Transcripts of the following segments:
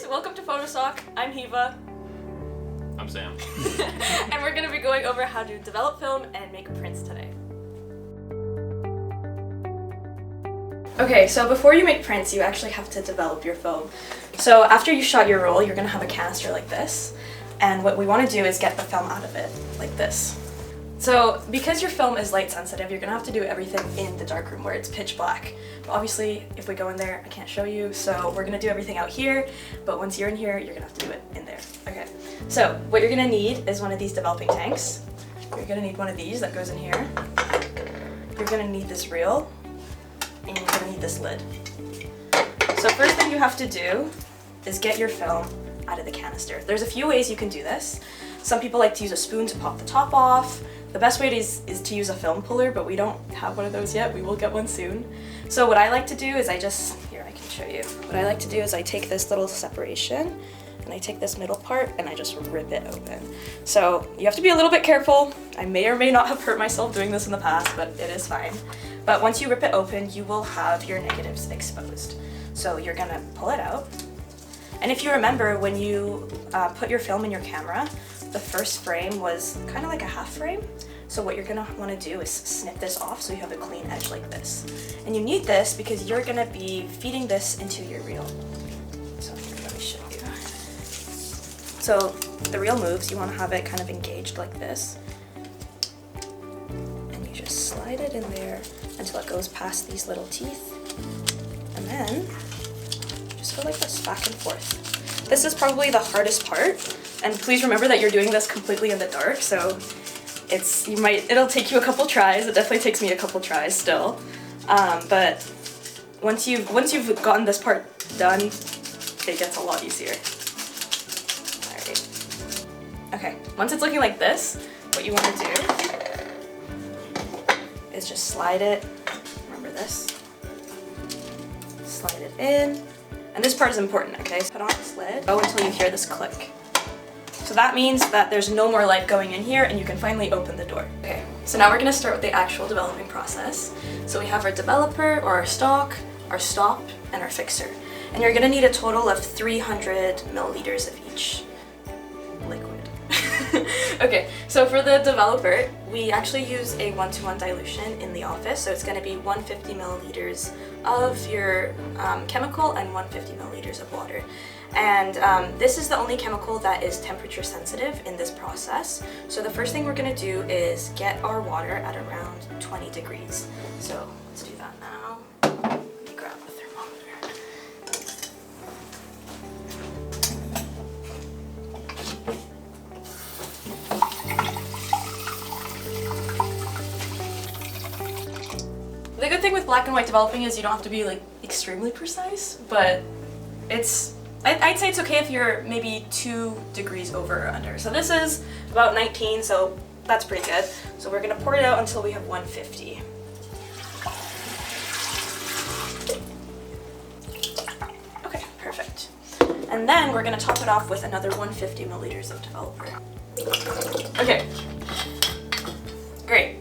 So welcome to PhotoSoc. I'm Heeva. I'm Sam. And we're going to be going over how to develop film and make prints today. Okay, so before you make prints, you actually have to develop your film. So after you shot your roll, you're going to have a canister like this. And what we want to do is get the film out of it, like this. So because your film is light sensitive, you're going to have to do everything in the darkroom where it's pitch black. But obviously, if we go in there, I can't show you, so we're going to do everything out here. But once you're in here, you're going to have to do it in there. Okay, so what you're going to need is one of these developing tanks. You're going to need one of these that goes in here. You're going to need this reel, and you're going to need this lid. So first thing you have to do is get your film out of the canister. There's a few ways you can do this. Some people like to use a spoon to pop the top off. The best way is to use a film puller, but we don't have one of those yet. We will get one soon. So what I like to do is I can show you. What I like to do is I take this little separation and I take this middle part and I just rip it open. So you have to be a little bit careful. I may or may not have hurt myself doing this in the past, but it is fine. But once you rip it open, you will have your negatives exposed. So you're gonna pull it out. And if you remember, when you put your film in your camera, the first frame was kind of like a half frame. So what you're gonna wanna do is snip this off so you have a clean edge like this. And you need this because you're gonna be feeding this into your reel. So let me show you. So the reel moves, you wanna have it kind of engaged like this. And you just slide it in there until it goes past these little teeth. And then just go like this, back and forth. This is probably the hardest part. And please remember that you're doing this completely in the dark, so it'll take you a couple tries. It definitely takes me a couple tries still. But once you've gotten this part done, it gets a lot easier. Alright. Okay, once it's looking like this, what you want to do is just slide it. Remember this? Slide it in. And this part is important, okay? Put on this lid. Go until you hear this click. So that means that there's no more light going in here and you can finally open the door. Okay, so now we're gonna start with the actual developing process. So we have our developer, or our stock, our stop, and our fixer. And you're gonna need a total of 300 milliliters of each liquid. Okay, so for the developer, we actually use a 1-to-1 dilution in the office. So it's gonna be 150 milliliters of your chemical and 150 milliliters of water. And this is the only chemical that is temperature sensitive in this process. So the first thing we're going to do is get our water at around 20 degrees. So let's do that now. Let me grab a thermometer. The good thing with black and white developing is you don't have to be like extremely precise, but I'd say it's okay if you're maybe 2 degrees over or under. So this is about 19, so that's pretty good. So we're gonna pour it out until we have 150. Okay, perfect. And then we're gonna top it off with another 150 milliliters of developer. Okay, great.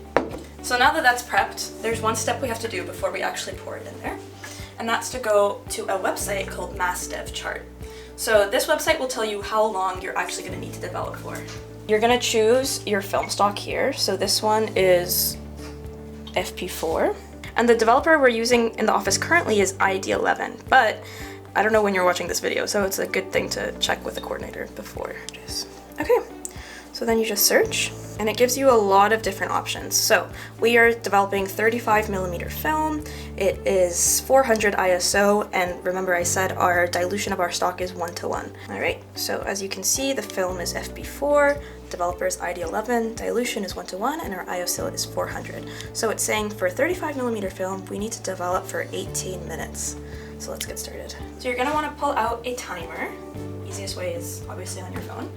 So now that that's prepped, there's one step we have to do before we actually pour it in there. And that's to go to a website called MassDevChart. So this website will tell you how long you're actually going to need to develop for. You're going to choose your film stock here. So this one is FP4. And the developer we're using in the office currently is ID11, but I don't know when you're watching this video, so it's a good thing to check with the coordinator before. Okay. So then you just search, and it gives you a lot of different options. So we are developing 35 millimeter film. It is 400 ISO, and remember I said our dilution of our stock is 1-to-1. All right, so as you can see, the film is FP4, developer is ID11, dilution is 1-to-1, and our ISO is 400. So it's saying for 35 millimeter film, we need to develop for 18 minutes. So let's get started. So you're gonna wanna pull out a timer. Easiest way is obviously on your phone.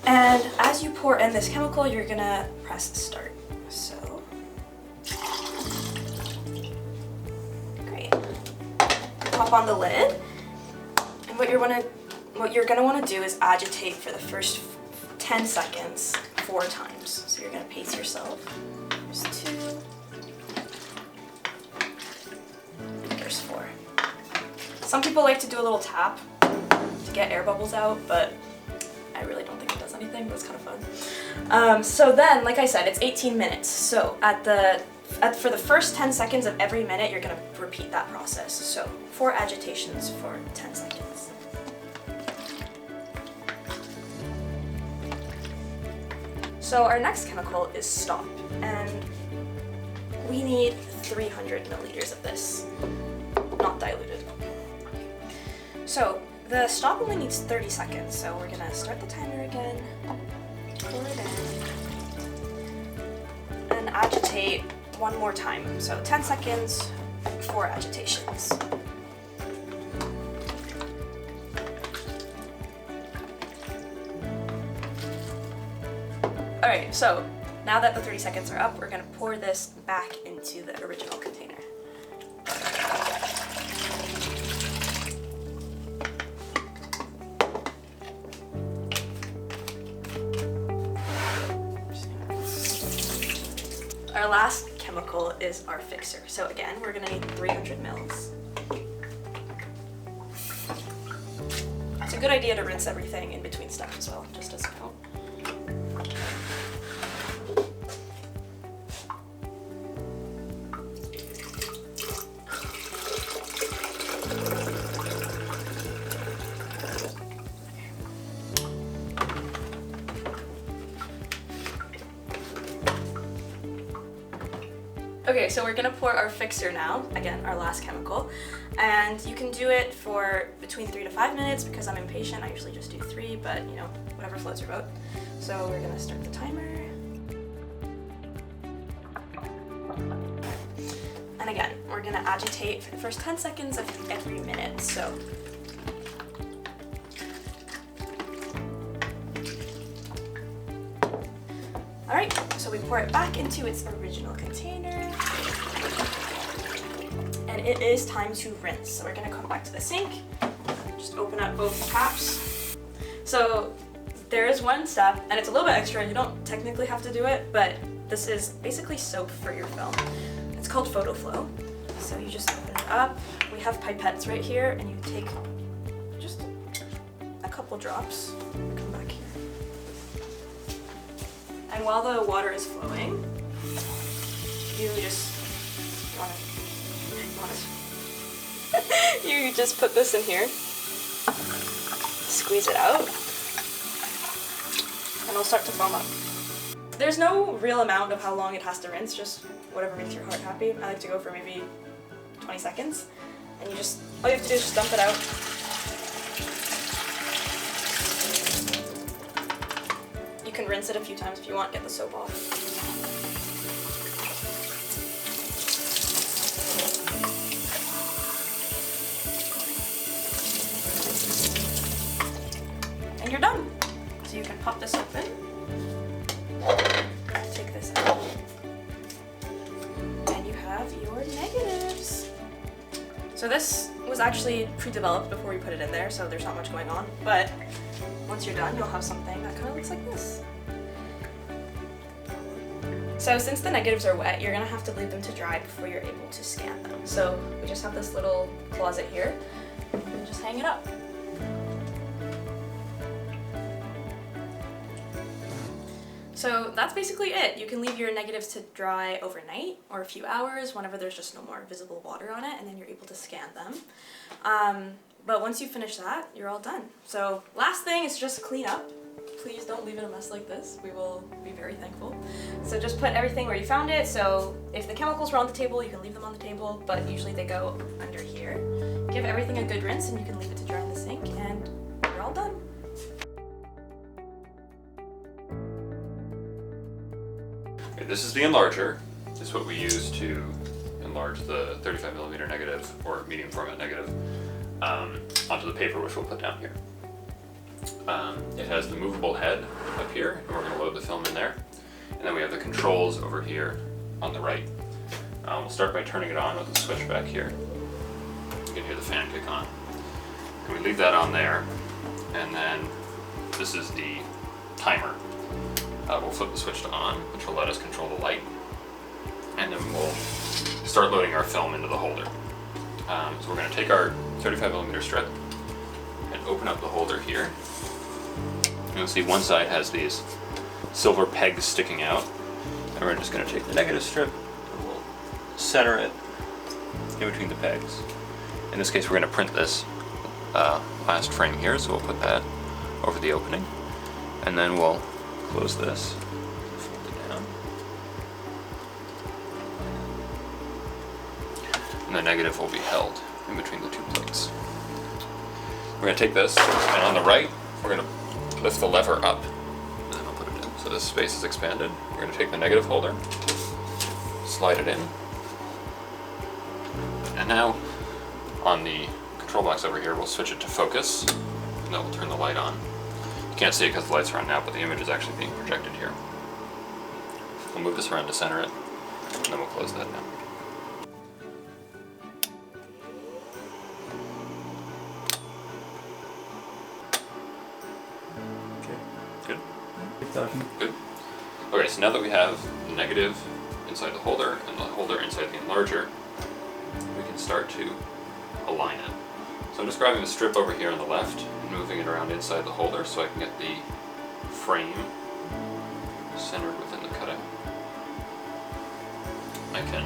And as you pour in this chemical, you're gonna press start. So, great. Pop on the lid, and what you're gonna want to do is agitate for the first 10 seconds 4 times. So you're gonna pace yourself. There's 2. There's 4. Some people like to do a little tap to to get air bubbles out, but I really don't think it does anything, but it's kind of fun. So then, like I said, it's 18 minutes. So for the first 10 seconds of every minute, you're gonna repeat that process. So 4 agitations for 10 seconds. So our next chemical is stop, and we need 300 milliliters of this, not diluted. So the stop only needs 30 seconds, so we're gonna start the timer again, pour it in, and agitate one more time. So 10 seconds, 4 agitations. Alright, so now that the 30 seconds are up, we're going to pour this back into the original container. Our last chemical is our fixer. So again, we're going to need 300 mils. It's a good idea to rinse everything in between stuff as well, just as a note. Okay, so we're gonna pour our fixer now, again, our last chemical, and you can do it for between 3 to 5 minutes because I'm impatient. I usually just do 3, but you know, whatever floats your boat. So we're gonna start the timer. And again, we're gonna agitate for the first 10 seconds of every minute, so. Alright, so we pour it back into its original container. And it is time to rinse. So we're gonna come back to the sink, just open up both taps. So there is one step, and it's a little bit extra, you don't technically have to do it, but this is basically soap for your film. It's called photo flow. So you just open it up. We have pipettes right here, and you take just a couple drops. Come back here. And while the water is flowing, you just put this in here, squeeze it out, and it'll start to foam up. There's no real amount of how long it has to rinse, just whatever makes your heart happy. I like to go for maybe 20 seconds, and all you have to do is just dump it out. You can rinse it a few times if you want, get the soap off. And you're done. So you can pop this open. Take this out. And you have your negatives. So this was actually pre-developed before we put it in there, so there's not much going on. But once you're done, you'll have something that kind of looks like this. So since the negatives are wet, you're gonna have to leave them to dry before you're able to scan them. So we just have this little closet here, and just hang it up. So that's basically it. You can leave your negatives to dry overnight or a few hours whenever there's just no more visible water on it, and then you're able to scan them. But once you finish that, you're all done. So last thing is just clean up. Please don't leave it a mess like this. We will be very thankful. So just put everything where you found it. So if the chemicals were on the table, you can leave them on the table, but usually they go under here. Give everything a good rinse and you can leave it to dry in the sink, and you're all done. Okay, this is the Enlarger. This is what we use to enlarge the 35mm negative or medium format negative onto the paper, which we'll put down here. It has the movable head up here, and we're going to load the film in there. And then we have the controls over here on the right. We'll start by turning it on with a switch back here. You can hear the fan kick on. And we leave that on there, and then this is the timer. We'll flip the switch to on, which will let us control the light. And then we'll start loading our film into the holder. So we're going to take our 35mm strip, and open up the holder here. You'll see one side has these silver pegs sticking out, and we're just going to take the negative strip and we'll center it in between the pegs. In this case, we're going to print this last frame here, so we'll put that over the opening, and then we'll close this, fold it down, and the negative will be held in between the two plates. We're going to take this, and on the right, we're going to lift the lever up, and then I'll put it in. So this space is expanded. We're going to take the negative holder, slide it in, and now on the control box over here, we'll switch it to focus, and then we'll turn the light on. You can't see it because the lights are on now, but the image is actually being projected here. We'll move this around to center it, and then we'll close that now. Good? Keep talking. Good. Okay, so now that we have the negative inside the holder and the holder inside the enlarger, we can start to align it. So I'm just grabbing the strip over here on the left and moving it around inside the holder so I can get the frame centered within the cutout. I can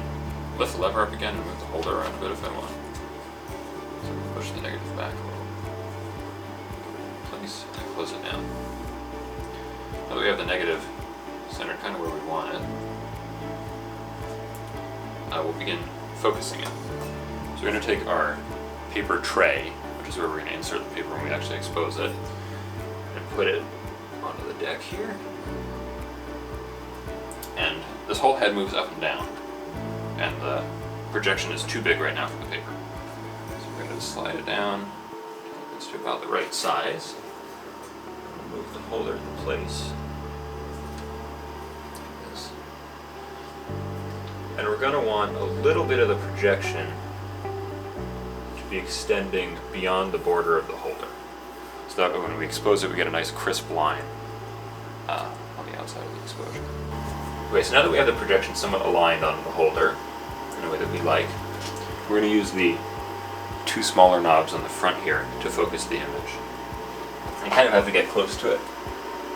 lift the lever up again and move the holder around a bit if I want. So we push the negative back a little. Place and close it down. Now that we have the negative centered kind of where we want it, we'll begin focusing it. So we're going to take our paper tray, which is where we're going to insert the paper when we actually expose it, and put it onto the deck here. And this whole head moves up and down, and the projection is too big right now for the paper. So we're going to slide it down until it's to about the right size. Move the holder into place. Like this. And we're going to want a little bit of the projection to be extending beyond the border of the holder. So that when we expose it, we get a nice crisp line on the outside of the exposure. Okay, so now that we have the projection somewhat aligned on the holder in a way that we like, we're going to use the two smaller knobs on the front here to focus the image. You kind of have to get close to it,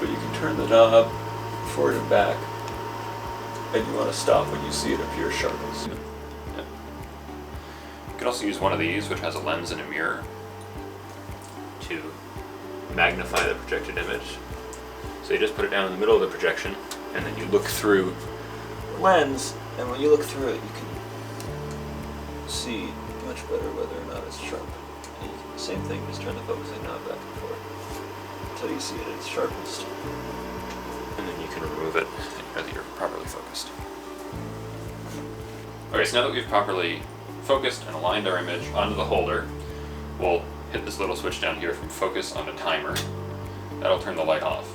but you can turn the knob forward and back, and you want to stop when you see it appear sharpest. Yeah. You can also use one of these, which has a lens and a mirror, to magnify the projected image. So you just put it down in the middle of the projection, and then you look through the lens, and when you look through it, you can see much better whether or not it's sharp. And you can, same thing, just turn the focusing knob back and forth until you see it at its sharpest. And then you can remove it and you know that you're properly focused. Okay, so now that we've properly focused and aligned our image onto the holder, we'll hit this little switch down here from focus onto timer. That'll turn the light off.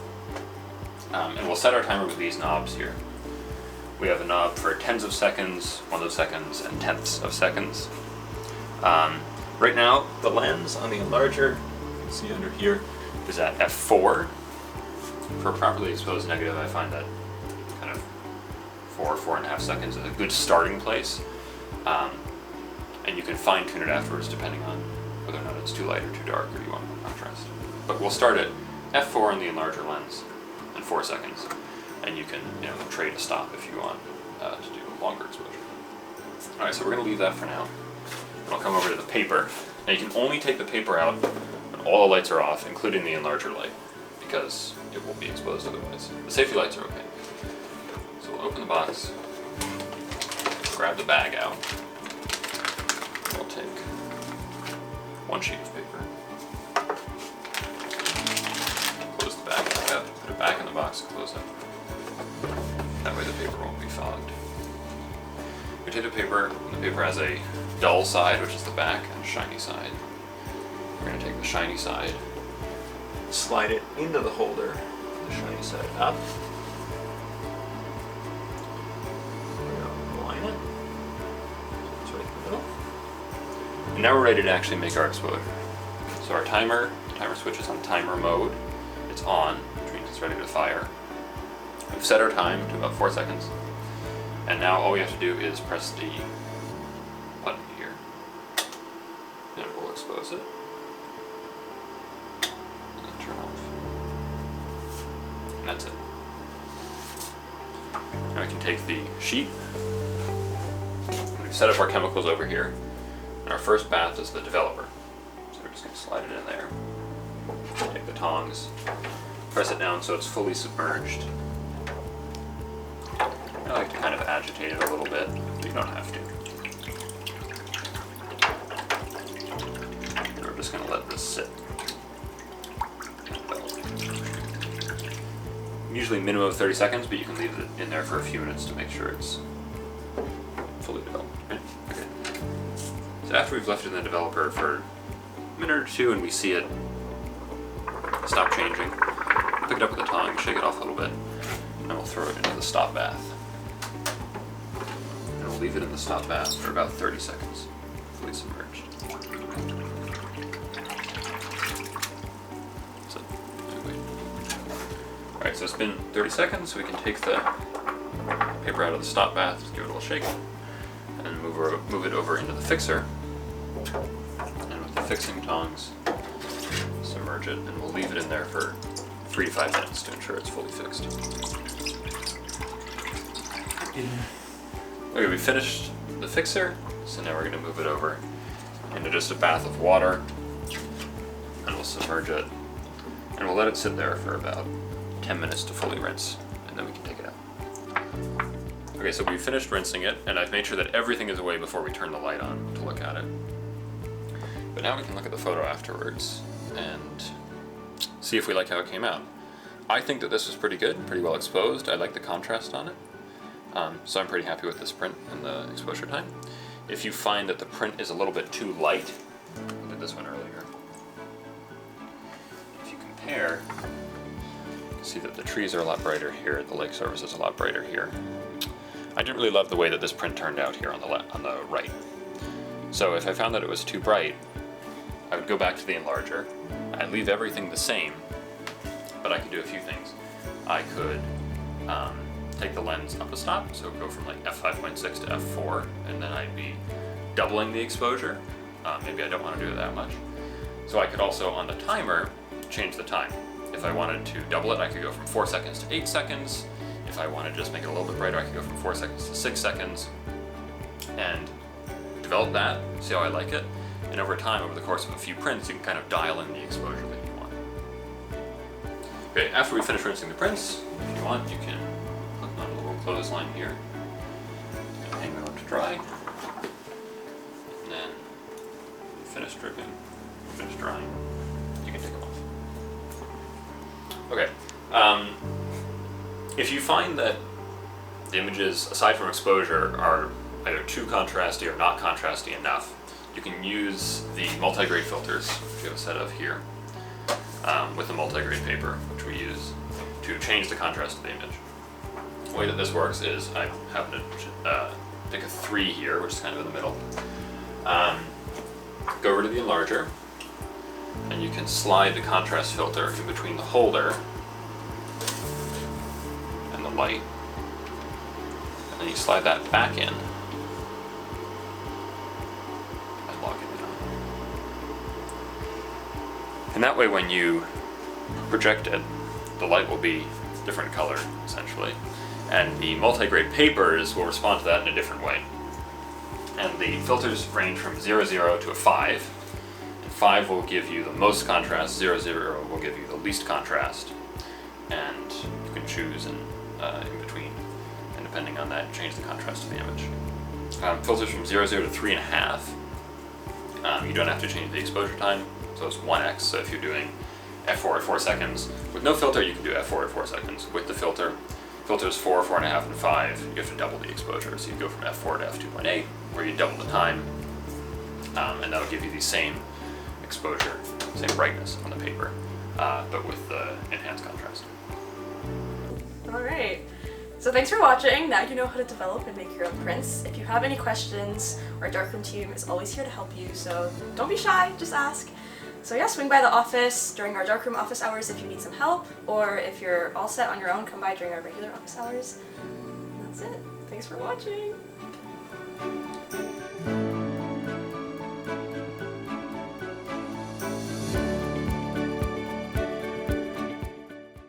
And we'll set our timer with these knobs here. We have a knob for tens of seconds, ones of seconds, and tenths of seconds. Right now, the lens on the enlarger, you can see under here, is at f4. For a properly exposed negative, I find that kind of 4.5 seconds is a good starting place. And you can fine tune it afterwards depending on whether or not it's too light or too dark or you want more contrast. But we'll start at f4 on the enlarger lens in 4 seconds. And you can trade a stop if you want to do a longer exposure. Alright, so we're going to leave that for now. And I'll come over to the paper. Now you can only take the paper out when all the lights are off, including the enlarger light, because it will be exposed otherwise. The safety lights are okay. So we'll open the box, grab the bag out. We'll take one sheet of paper, close the bag back up, put it back in the box and close it. That way the paper won't be fogged. We take the paper, and the paper has a dull side, which is the back, and a shiny side. We're going to take the shiny side, slide it into the holder, the shiny side up. We're going to align it. It's right in the middle. And now we're ready to actually make our exposure. So our timer, the timer switch is on timer mode. It's on, which means it's ready to fire. We've set our time to about 4 seconds. And now all we have to do is press the button here. And we'll expose it. And that's it. Now we can take the sheet. We've set up our chemicals over here. And our first bath is the developer. So we're just going to slide it in there. Take the tongs, press it down so it's fully submerged. I like to kind of agitate it a little bit, but you don't have to. And we're just going to let this sit. Usually minimum of 30 seconds, but you can leave it in there for a few minutes to make sure it's fully developed. Right? Okay. So after we've left it in the developer for a minute or two and we see it stop changing, pick it up with a tongue, shake it off a little bit, and then we'll throw it into the stop bath. And we'll leave it in the stop bath for about 30 seconds, fully submerged. So, anyway. Alright, so it's been 30 seconds, so we can take the paper out of the stop bath, just give it a little shake, and then move it over into the fixer. And with the fixing tongs, submerge it, and we'll leave it in there for 3 to 5 minutes to ensure it's fully fixed. Okay, we finished the fixer, so now we're going to move it over into just a bath of water, and we'll submerge it, and we'll let it sit there for about 10 minutes to fully rinse, and then we can take it out. Okay, so we finished rinsing it, and I've made sure that everything is away before we turn the light on to look at it. But now we can look at the photo afterwards and see if we like how it came out. I think that this was pretty good, pretty well exposed. I like the contrast on it. So I'm pretty happy with this print and the exposure time. If you find that the print is a little bit too light, I did this one earlier. If you compare, you can see that the trees are a lot brighter here, the lake surface is a lot brighter here. I didn't really love the way that this print turned out here on the right. So if I found that it was too bright, I would go back to the Enlarger. I'd leave everything the same, but I could do a few things. I could take the lens up a stop, so go from like f5.6 to f4, and then I'd be doubling the exposure. Maybe I don't want to do it that much. So I could also, on the timer, change the time. If I wanted to double it, I could go from 4 seconds to 8 seconds. If I wanted to just make it a little bit brighter, I could go from 4 seconds to 6 seconds. And develop that, see how I like it. And over time, over the course of a few prints, you can kind of dial in the exposure that you want. Okay, after we finish rinsing the prints, if you want, you can click on a little clothesline here and hang them up to dry. And then when you finish dripping, finish drying, you can take them off. Okay, if you find that the images, aside from exposure, are either too contrasty or not contrasty enough, you can use the multi-grade filters, which we have a set of here, with the multi-grade paper, which we use to change the contrast of the image. The way that this works is I happen to pick a 3 here, which is kind of in the middle. Go over to the Enlarger, and you can slide the contrast filter in between the holder and the light, and then you slide that back in. And that way when you project it, the light will be a different color, essentially. And the multi-grade papers will respond to that in a different way. And the filters range from 0, 0 to a 5. And 5 will give you the most contrast, 0, 0 will give you the least contrast. And you can choose in between. And depending on that, change the contrast of the image. Filters from 0, 0 to 3.5. You don't have to change the exposure time. So it's 1x, so if you're doing f4 at 4 seconds, with no filter you can do f4 at 4 seconds. With the filters 4, 4.5, and 5, you have to double the exposure. So you go from f4 to f2.8, where you double the time, and that'll give you the same exposure, same brightness on the paper, but with the enhanced contrast. Alright, so thanks for watching. Now you know how to develop and make your own prints. If you have any questions, our Darkroom team is always here to help you, so don't be shy, just ask. So yeah, swing by the office during our Darkroom office hours if you need some help, or if you're all set on your own, come by during our regular office hours. And that's it. Thanks for watching.